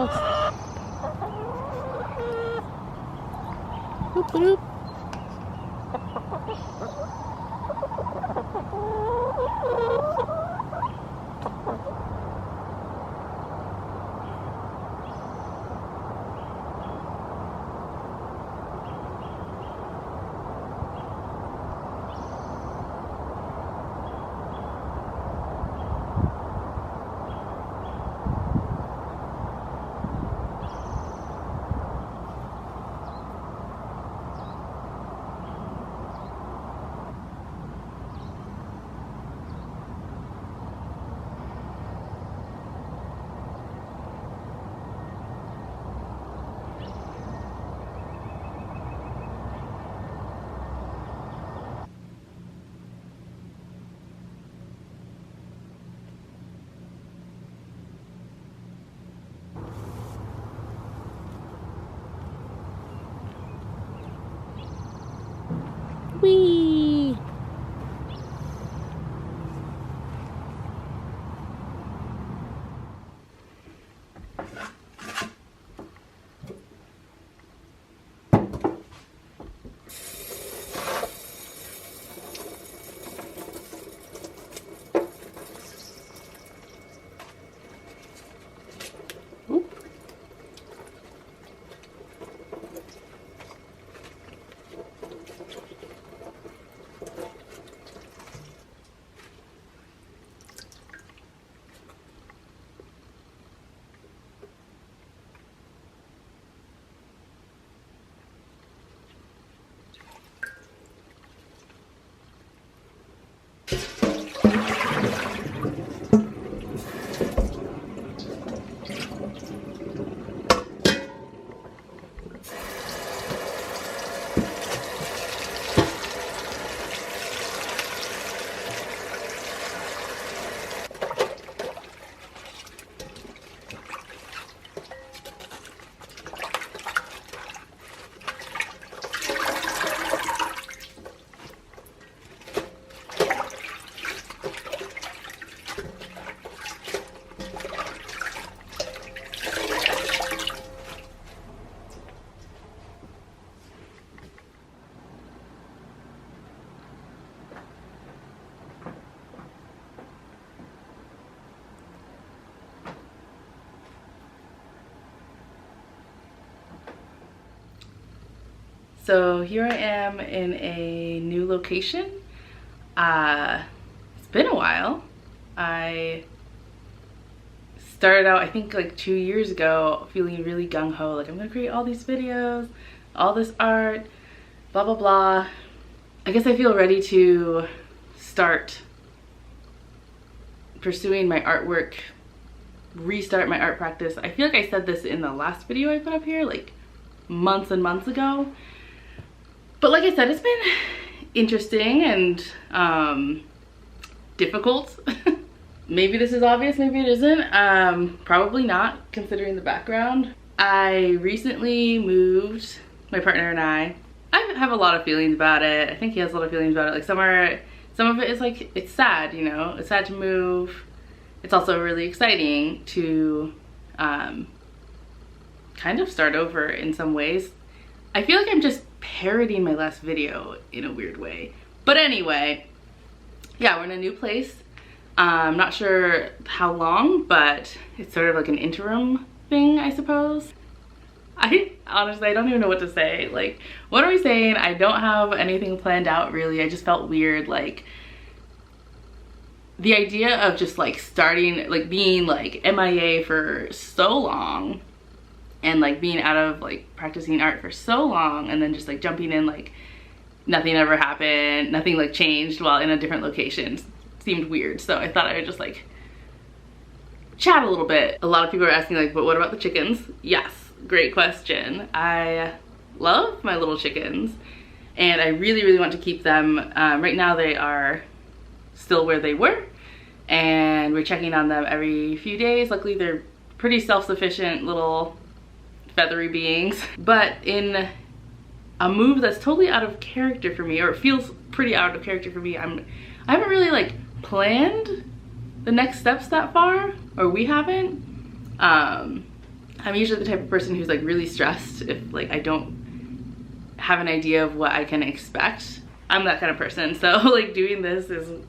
house. Boop, boop. Whee! So here I am in a new location. It's been a while. I started out, I think like 2 years ago, feeling really gung-ho, like I'm gonna create all these videos, all this art, blah, blah, blah. I guess I feel ready to start pursuing my artwork, restart my art practice. I feel like I said this in the last video I put up here, like months and months ago. But like I said, it's been interesting and difficult. Maybe this is obvious, maybe it isn't. Probably not, considering the background. I recently moved, my partner and I have a lot of feelings about it. I think he has a lot of feelings about it. Like some of it is like, it's sad, you know? It's sad to move. It's also really exciting to kind of start over in some ways. I feel like I'm just parodying my last video in a weird way. But anyway, yeah, we're in a new place. I'm not sure how long, but it's sort of like an interim thing, I suppose. Honestly, I don't even know what to say. Like, what are we saying? I don't have anything planned out really. I just felt weird, like the idea of just like starting, like being like MIA for so long and like being out of like practicing art for so long and then just like jumping in like nothing ever happened, nothing like changed while in a different location seemed weird. So I thought I would just like chat a little bit. A lot of people are asking like, but what about the chickens? Yes, great question. I love my little chickens and I really, really want to keep them. Right now they are still where they were and we're checking on them every few days. Luckily they're pretty self-sufficient little feathery beings, but in a move that's totally out of character for me, or it feels pretty out of character for me, I haven't really like planned the next steps that far, or we haven't. I'm usually the type of person who's like really stressed if like I don't have an idea of what I can expect. I'm that kind of person. So like doing this is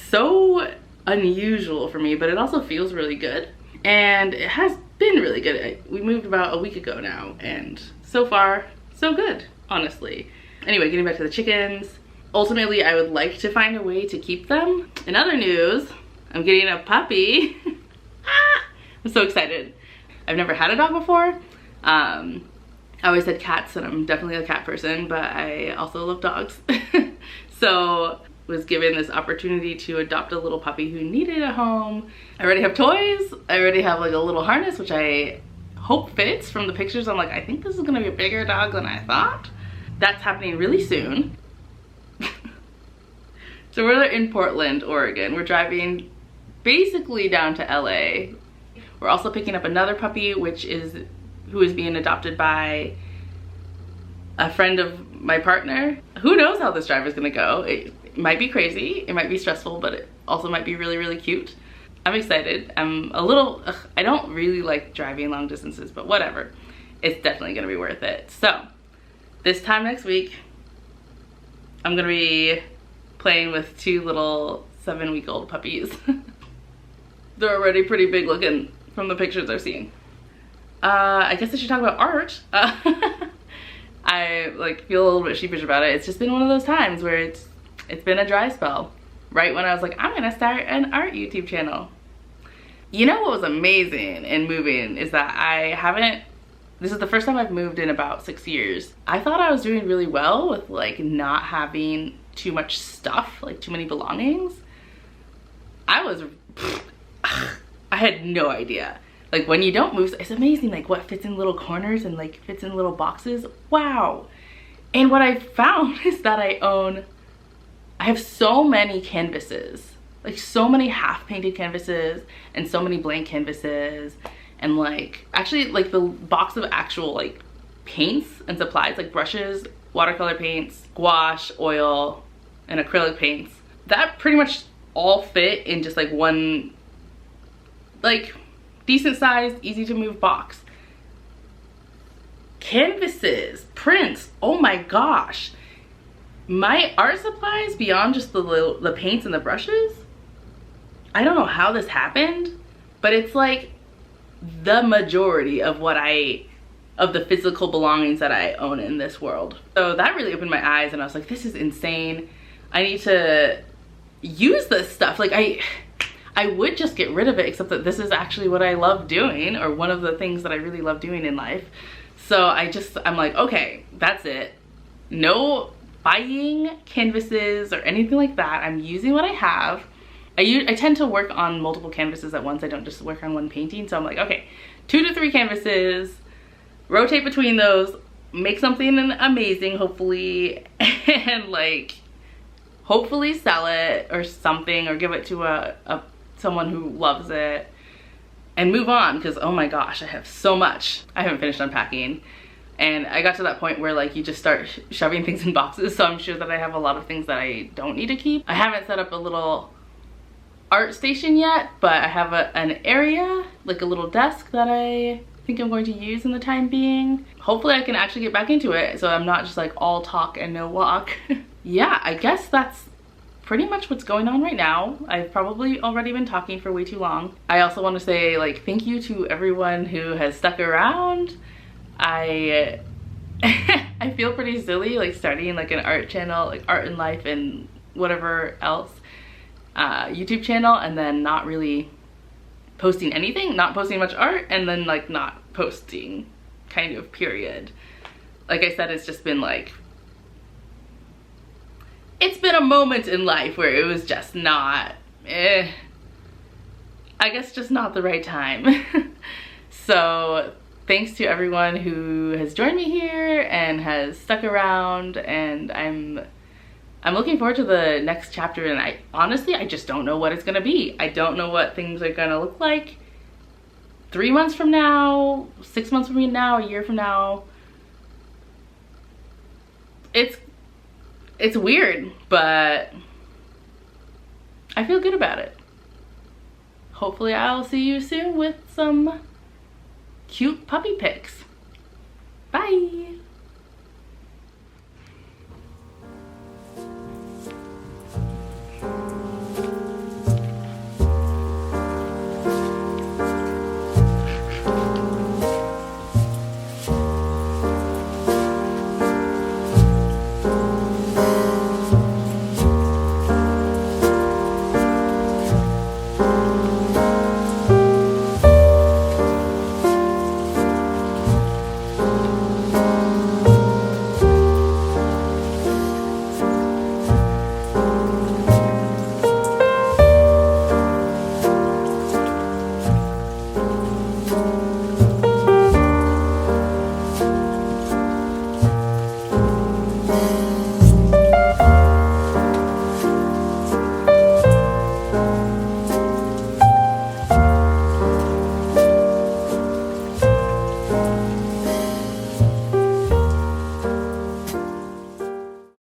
so unusual for me, but it also feels really good. And it has been really good. We moved about a week ago now, and so far, so good, honestly. Anyway, getting back to the chickens. Ultimately, I would like to find a way to keep them. In other news, I'm getting a puppy. I'm so excited. I've never had a dog before. I always had cats, and I'm definitely a cat person, but I also love dogs. So was given this opportunity to adopt a little puppy who needed a home. I already have toys. I already have like a little harness, which I hope fits. From the pictures, I'm like, I think this is gonna be a bigger dog than I thought. That's happening really soon. So we're in Portland, Oregon. We're driving basically down to LA. We're also picking up another puppy, who is being adopted by a friend of my partner. Who knows how this drive is gonna go. It might be crazy, it might be stressful, but it also might be really, really cute. I'm excited. I'm a little, I don't really like driving long distances, but whatever. It's definitely gonna be worth it. So this time next week, I'm gonna be playing with 2 little 7-week-old puppies. They're already pretty big looking from the pictures I've seen. I guess I should talk about art. I like feel a little bit sheepish about it. It's just been one of those times where it's been a dry spell. Right when I was like, I'm gonna start an art YouTube channel. You know what was amazing in moving is that this is the first time I've moved in about 6 years. I thought I was doing really well with like not having too much stuff, like too many belongings. I had no idea. Like when you don't move, it's amazing like what fits in little corners and like fits in little boxes. Wow. And what I found is that I have so many canvases, like so many half painted canvases and so many blank canvases, and like actually like the box of actual like paints and supplies like brushes, watercolor paints, gouache, oil, and acrylic paints. That pretty much all fit in just like one like decent sized, easy to move box. Canvases, prints, oh my gosh. My art supplies beyond just the paints and the brushes, I don't know how this happened, but it's like the majority of the physical belongings that I own in this world. So that really opened my eyes, and I was like, this is insane. I need to use this stuff. Like I would just get rid of it, except that this is actually what I love doing, or one of the things that I really love doing in life. So I'm like, okay, that's it. No buying canvases or anything like that. I'm using what I have. I tend to work on multiple canvases at once. I don't just work on one painting. So I'm like, okay, 2 to 3 canvases, rotate between those, make something amazing, hopefully, and like, hopefully sell it or something, or give it to someone who loves it, and move on, because oh my gosh, I have so much. I haven't finished unpacking, and I got to that point where like you just start shoving things in boxes, so I'm sure that I have a lot of things that I don't need to keep. I haven't set up a little art station yet, but I have an area, like a little desk that I think I'm going to use in the time being. Hopefully I can actually get back into it, so I'm not just like all talk and no walk. Yeah, I guess that's pretty much what's going on right now. I've probably already been talking for way too long. I also want to say like thank you to everyone who has stuck around. I feel pretty silly like starting like an art channel, like art and life and whatever else YouTube channel, and then not really posting anything, not posting much art, and then like not posting, kind of, period. Like I said, it's just been like, it's been a moment in life where it was just not, I guess just not the right time. So thanks to everyone who has joined me here and has stuck around, and I'm looking forward to the next chapter, and I honestly just don't know what it's gonna be. I don't know what things are gonna look like 3 months from now, 6 months from now, a year from now. It's weird, but I feel good about it. Hopefully I'll see you soon with some cute puppy pics. Bye.